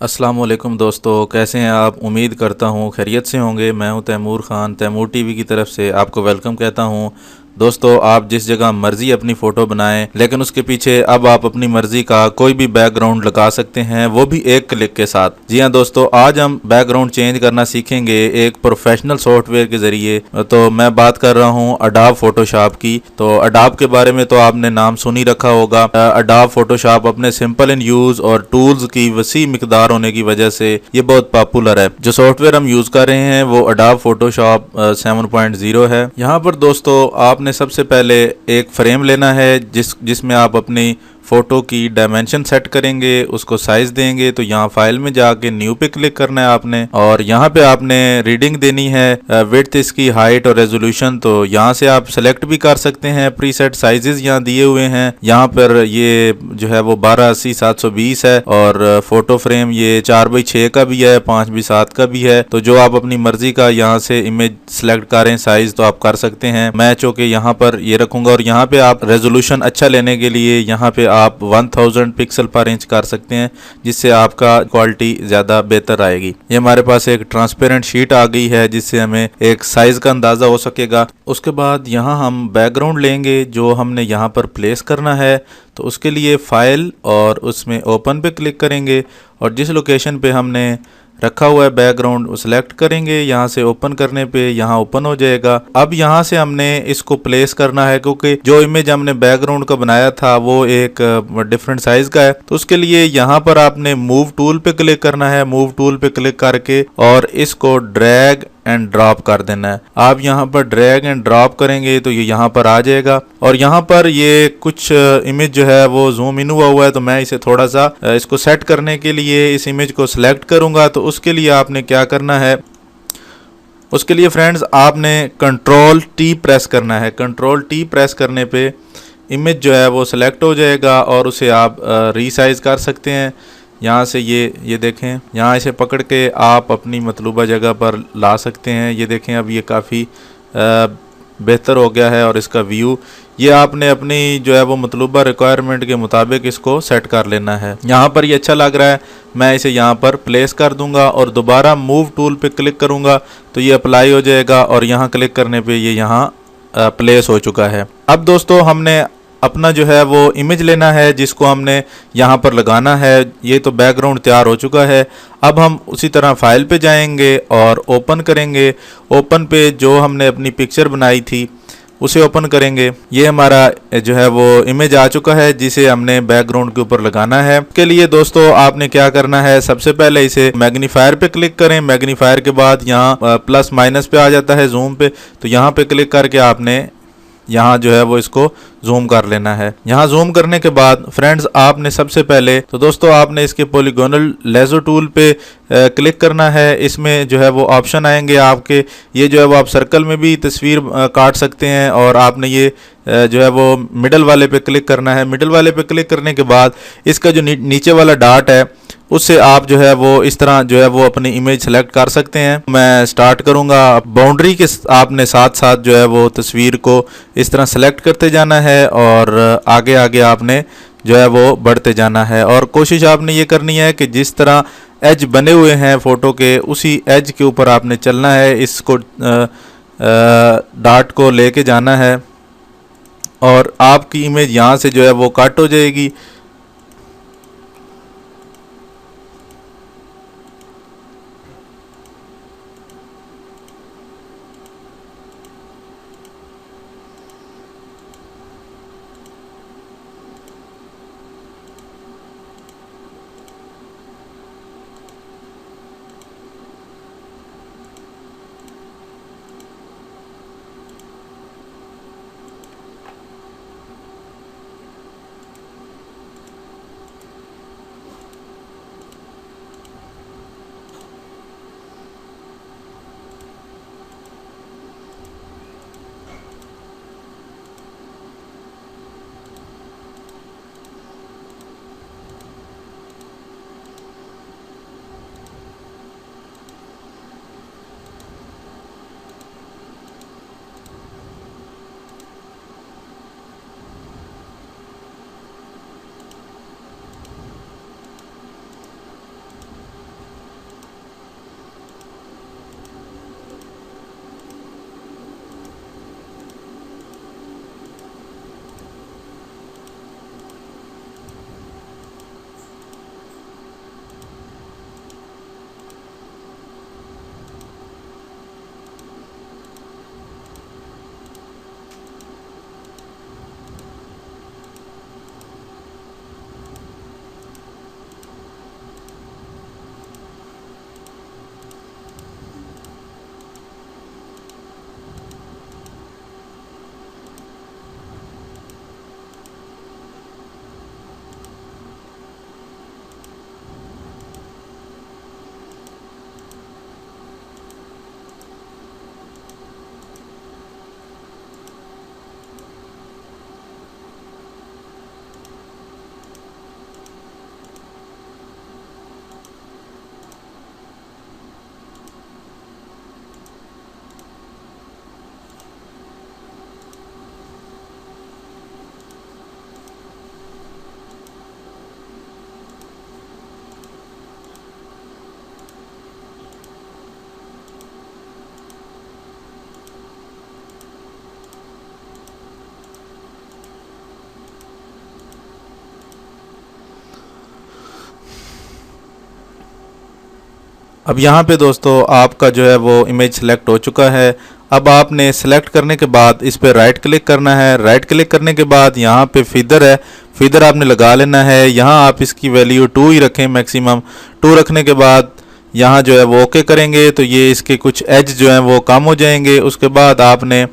अस्सलाम वालेकुम दोस्तों, कैसे हैं आप। उम्मीद करता हूँ खैरियत से होंगे। मैं हूँ तैमूर ख़ान। तैमूर टीवी की तरफ से आपको वेलकम कहता हूँ। दोस्तों, आप जिस जगह मर्ज़ी अपनी फ़ोटो बनाएं, लेकिन उसके पीछे अब आप अपनी मर्ज़ी का कोई भी बैकग्राउंड लगा सकते हैं, वो भी एक क्लिक के साथ। जी हाँ दोस्तों, आज हम बैकग्राउंड चेंज करना सीखेंगे एक प्रोफेशनल सॉफ्टवेयर के ज़रिए। तो मैं बात कर रहा हूँ अडोब फोटोशॉप की। तो अडोब के बारे में तो आपने नाम सुन ही रखा होगा। अडोब फोटोशॉप अपने सिंपल इन यूज़ और टूल्स की वसी मिकदार होने की वजह से ये बहुत पॉपुलर है। जो सॉफ्टवेयर हम यूज़ कर रहे हैं वो अडोब फोटोशॉप 7.0 है। यहाँ पर दोस्तों आपने सबसे पहले एक फ्रेम लेना है जिसमें आप अपनी फ़ोटो की डायमेंशन सेट करेंगे, उसको साइज़ देंगे। तो यहाँ फाइल में जाके न्यू पे क्लिक करना है आपने, और यहाँ पे आपने रीडिंग देनी है विड्थ, इसकी हाइट और रेजोल्यूशन। तो यहाँ से आप सेलेक्ट भी कर सकते हैं। प्रीसेट साइजेस यहाँ दिए हुए हैं। यहाँ पर ये जो है वो 1280x720 है, और फोटो फ्रेम ये 4x6 का भी है, 5x7 का भी है। तो जो आप अपनी मर्जी का यहाँ से इमेज सेलेक्ट करें साइज, तो आप कर सकते हैं। मैं चूंकि यहाँ पर ये रखूंगा, और यहाँ पे आप रेजोल्यूशन अच्छा लेने के लिए यहाँ पे आप 1000 पिक्सल पर इंच कर सकते हैं, जिससे आपका क्वालिटी ज़्यादा बेहतर आएगी। ये हमारे पास एक ट्रांसपेरेंट शीट आ गई है, जिससे हमें एक साइज़ का अंदाज़ा हो सकेगा। उसके बाद यहाँ हम बैकग्राउंड लेंगे जो हमने यहाँ पर प्लेस करना है। तो उसके लिए फ़ाइल और उसमें ओपन पे क्लिक करेंगे, और जिस लोकेशन पे हमने रखा हुआ है बैकग्राउंड वो सिलेक्ट करेंगे। यहाँ से ओपन करने पे यहाँ ओपन हो जाएगा। अब यहाँ से हमने इसको प्लेस करना है, क्योंकि जो इमेज हमने बैकग्राउंड का बनाया था वो एक डिफरेंट साइज का है। तो उसके लिए यहाँ पर आपने मूव टूल पे क्लिक करना है। मूव टूल पे क्लिक करके और इसको ड्रैग एंड ड्रॉप कर देना है। आप यहाँ पर ड्रैग एंड ड्रॉप करेंगे तो ये यहाँ पर आ जाएगा, और यहाँ पर ये कुछ इमेज जो है वो जूम इन हुआ है। तो मैं इसे थोड़ा सा इसको सेट करने के लिए इस इमेज को सिलेक्ट करूंगा। तो उसके लिए आपने क्या करना है, उसके लिए फ्रेंड्स आपने कंट्रोल टी प्रेस करना है। कंट्रोल टी प्रेस करने पे इमेज जो है वो सिलेक्ट हो जाएगा, और उसे आप रीसाइज कर सकते हैं। यहाँ से ये देखें, यहाँ इसे पकड़ के आप अपनी मतलूबा जगह पर ला सकते हैं। ये देखें, अब ये काफ़ी बेहतर हो गया है। और इसका व्यू ये आपने अपनी जो है वो मतलूबा रिक्वायरमेंट के मुताबिक इसको सेट कर लेना है। यहाँ पर ये अच्छा लग रहा है, मैं इसे यहाँ पर प्लेस कर दूंगा और दोबारा मूव टूल पे क्लिक करूँगा तो ये अप्लाई हो जाएगा, और यहाँ क्लिक करने पे ये यहाँ प्लेस हो चुका है। अब दोस्तों हमने अपना जो है वो इमेज लेना है जिसको हमने यहाँ पर लगाना है। ये तो बैकग्राउंड तैयार हो चुका है। अब हम उसी तरह फाइल पे जाएंगे और ओपन करेंगे। ओपन पे जो हमने अपनी पिक्चर बनाई थी उसे ओपन करेंगे। ये हमारा जो है वो इमेज आ चुका है जिसे हमने बैकग्राउंड के ऊपर लगाना है। इसके लिए दोस्तों आपने क्या करना है, सबसे पहले इसे मैग्नीफायर पे क्लिक करें। मैग्नीफायर के बाद यहाँ प्लस माइनस पे आ जाता है जूम पे, तो यहाँ पे क्लिक करके आपने यहाँ जो है वो इसको जूम कर लेना है। यहाँ जूम करने के बाद फ्रेंड्स आपने सबसे पहले तो दोस्तों आपने इसके पॉलीगोनल लेजर टूल पे क्लिक करना है। इसमें जो है वो ऑप्शन आएंगे आपके, ये जो है वो आप सर्कल में भी तस्वीर काट सकते हैं, और आपने ये जो है वो मिडल वाले पे क्लिक करना है। मिडल वाले पे क्लिक करने के बाद इसका जो नीचे वाला डॉट है उससे आप जो है वो इस तरह जो है वो अपनी इमेज सेलेक्ट कर सकते हैं। मैं स्टार्ट करूंगा। बाउंड्री के आपने साथ साथ जो है वो तस्वीर को इस तरह सेलेक्ट करते जाना है, और आगे आगे आपने जो है वो बढ़ते जाना है। और कोशिश आपने ये करनी है कि जिस तरह एज बने हुए हैं फ़ोटो के उसी एज के ऊपर आपने चलना है। इसको डॉट को लेके जाना है, और आपकी इमेज यहाँ से जो है वो कट हो जाएगी। अब यहाँ पे दोस्तों आपका जो है वो इमेज सेलेक्ट हो चुका है। अब आपने सेलेक्ट करने के बाद इस पर राइट क्लिक करना है। राइट क्लिक करने के बाद यहाँ पे फीदर है, फीदर आपने लगा लेना है। यहाँ आप इसकी वैल्यू 2 ही रखें, मैक्सिमम 2 रखने के बाद यहाँ जो है वो ओके करेंगे तो ये इसके कुछ एज जो हैं वो कम हो जाएंगे। उसके बाद आपने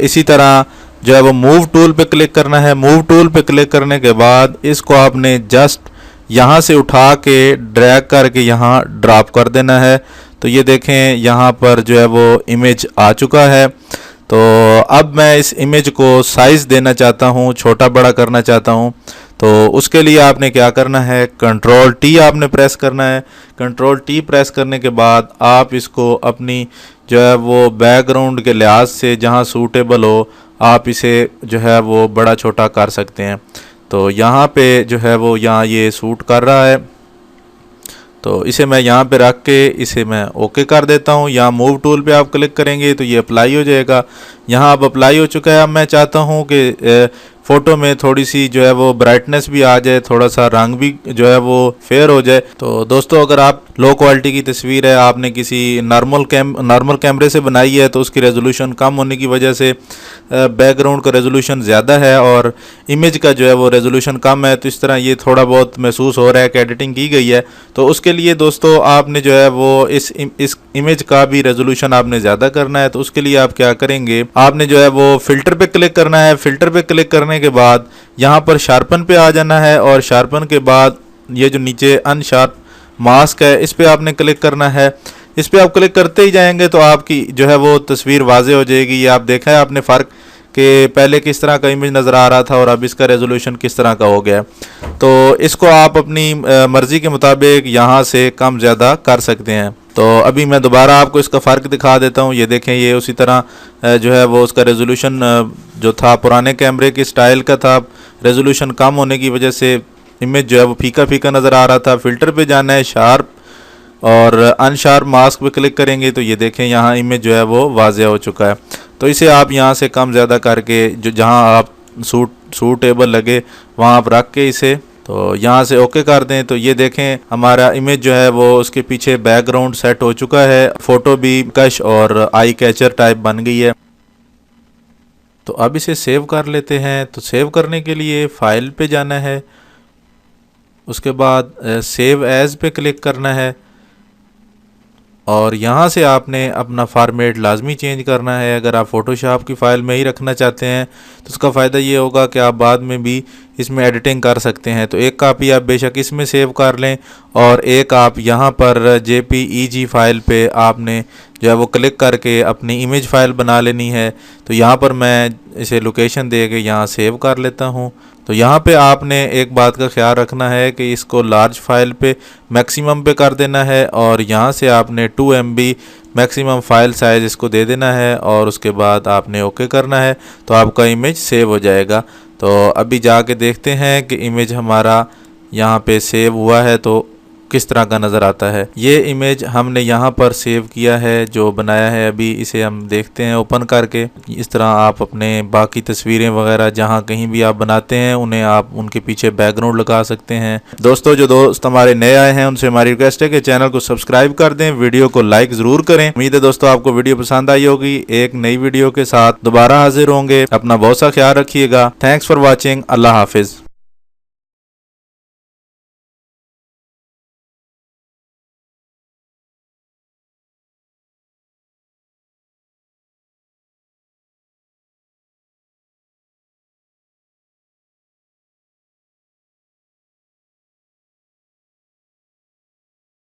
इसी तरह जो है वो मूव टूल पे क्लिक करना है। मूव टूल पे क्लिक करने के बाद इसको आपने जस्ट यहाँ से उठा के ड्रैग करके यहाँ ड्रॉप कर देना है। तो ये देखें यहाँ पर जो है वो इमेज आ चुका है। तो अब मैं इस इमेज को साइज़ देना चाहता हूँ, छोटा बड़ा करना चाहता हूँ। तो उसके लिए आपने क्या करना है, कंट्रोल टी आपने प्रेस करना है। कंट्रोल टी प्रेस करने के बाद आप इसको अपनी जो है वो बैकग्राउंड के लिहाज से जहाँ सूटेबल हो आप इसे जो है वो बड़ा छोटा कर सकते हैं। तो यहाँ पे जो है वो यहाँ ये सूट कर रहा है, तो इसे मैं यहाँ पे रख के इसे मैं ओके कर देता हूँ। यहाँ मूव टूल पे आप क्लिक करेंगे तो ये अप्लाई हो जाएगा। यहाँ अब अप्लाई हो चुका है। अब मैं चाहता हूँ कि फ़ोटो में थोड़ी सी जो है वो ब्राइटनेस भी आ जाए, थोड़ा सा रंग भी जो है वो फेयर हो जाए। तो दोस्तों अगर आप लो क्वालिटी की तस्वीर है, आपने किसी नॉर्मल कैमरे से बनाई है तो उसकी रेजोल्यूशन कम होने की वजह से बैकग्राउंड का रेजोल्यूशन ज़्यादा है और इमेज का जो है वो रेजोल्यूशन कम है, तो इस तरह ये थोड़ा बहुत महसूस हो रहा है कि एडिटिंग की गई है। तो उसके लिए दोस्तों आपने जो है वो इस इमेज का भी रेजोल्यूशन आपने ज़्यादा करना है। तो उसके लिए आप क्या करेंगे, आपने जो है वो फ़िल्टर पे क्लिक करना है। फ़िल्टर पे क्लिक करने के बाद यहाँ पर शार्पन पे आ जाना है और शार्पन के बाद ये जो नीचे अनशार्प मास्क है इस पे आपने क्लिक करना है। इस पे आप क्लिक करते ही जाएंगे तो आपकी जो है वो तस्वीर वाजे हो जाएगी। ये आप देखा है आपने फ़र्क कि पहले किस तरह का इमेज नज़र आ रहा था और अब इसका रेजोल्यूशन किस तरह का हो गया। तो इसको आप अपनी मर्ज़ी के मुताबिक यहाँ से कम ज़्यादा कर सकते हैं। तो अभी मैं दोबारा आपको इसका फ़र्क दिखा देता हूँ। ये देखें ये उसी तरह जो है वो उसका रेजोल्यूशन जो था पुराने कैमरे के स्टाइल का था, रेजोल्यूशन कम होने की वजह से इमेज जो है वो फीका फीका नज़र आ रहा था। फ़िल्टर पे जाना है, शार्प और अनशार्प मास्क पे क्लिक करेंगे तो ये देखें यहाँ इमेज जो है वो वाज़ेह हो चुका है। तो इसे आप यहाँ से कम ज़्यादा करके जो जहाँ आप सूटेबल लगे वहाँ आप रख के इसे तो यहाँ से ओके कर दें। तो ये देखें हमारा इमेज जो है वो उसके पीछे बैकग्राउंड सेट हो चुका है, फ़ोटो भी कश और आई कैचर टाइप बन गई है। तो अब इसे सेव कर लेते हैं। तो सेव करने के लिए फ़ाइल पे जाना है, उसके बाद सेव एज़ पे क्लिक करना है और यहाँ से आपने अपना फॉर्मेट लाजमी चेंज करना है। अगर आप फ़ोटोशॉप की फ़ाइल में ही रखना चाहते हैं तो उसका फ़ायदा ये होगा कि आप बाद में भी इसमें एडिटिंग कर सकते हैं। तो एक कापी आप बेशक इसमें सेव कर लें और एक आप यहाँ पर JPEG फ़ाइल पे आपने जो है वो क्लिक करके अपनी इमेज फ़ाइल बना लेनी है। तो यहाँ पर मैं इसे लोकेशन दे के यहाँ सेव कर लेता हूँ। तो यहाँ पे आपने एक बात का ख्याल रखना है कि इसको लार्ज फाइल पे मैक्सिमम पे कर देना है और यहाँ से आपने 2 MB मैक्सिमम फ़ाइल साइज़ इसको दे देना है और उसके बाद आपने ओके करना है तो आपका इमेज सेव हो जाएगा। तो अभी जाके देखते हैं कि इमेज हमारा यहाँ पे सेव हुआ है तो किस तरह का नज़र आता है। ये इमेज हमने यहाँ पर सेव किया है जो बनाया है, अभी इसे हम देखते हैं ओपन करके। इस तरह आप अपने बाकी तस्वीरें वगैरह जहाँ कहीं भी आप बनाते हैं उन्हें आप उनके पीछे बैकग्राउंड लगा सकते हैं। दोस्तों जो दोस्त हमारे नए आए हैं उनसे हमारी रिक्वेस्ट है कि चैनल को सब्सक्राइब कर दें, वीडियो को लाइक ज़रूर करें। उम्मीद है दोस्तों आपको वीडियो पसंद आई होगी। एक नई वीडियो के साथ दोबारा हाजिर होंगे। अपना बहुत सा ख्याल रखिएगा। Thanks for watching. अल्लाह हाफिज़।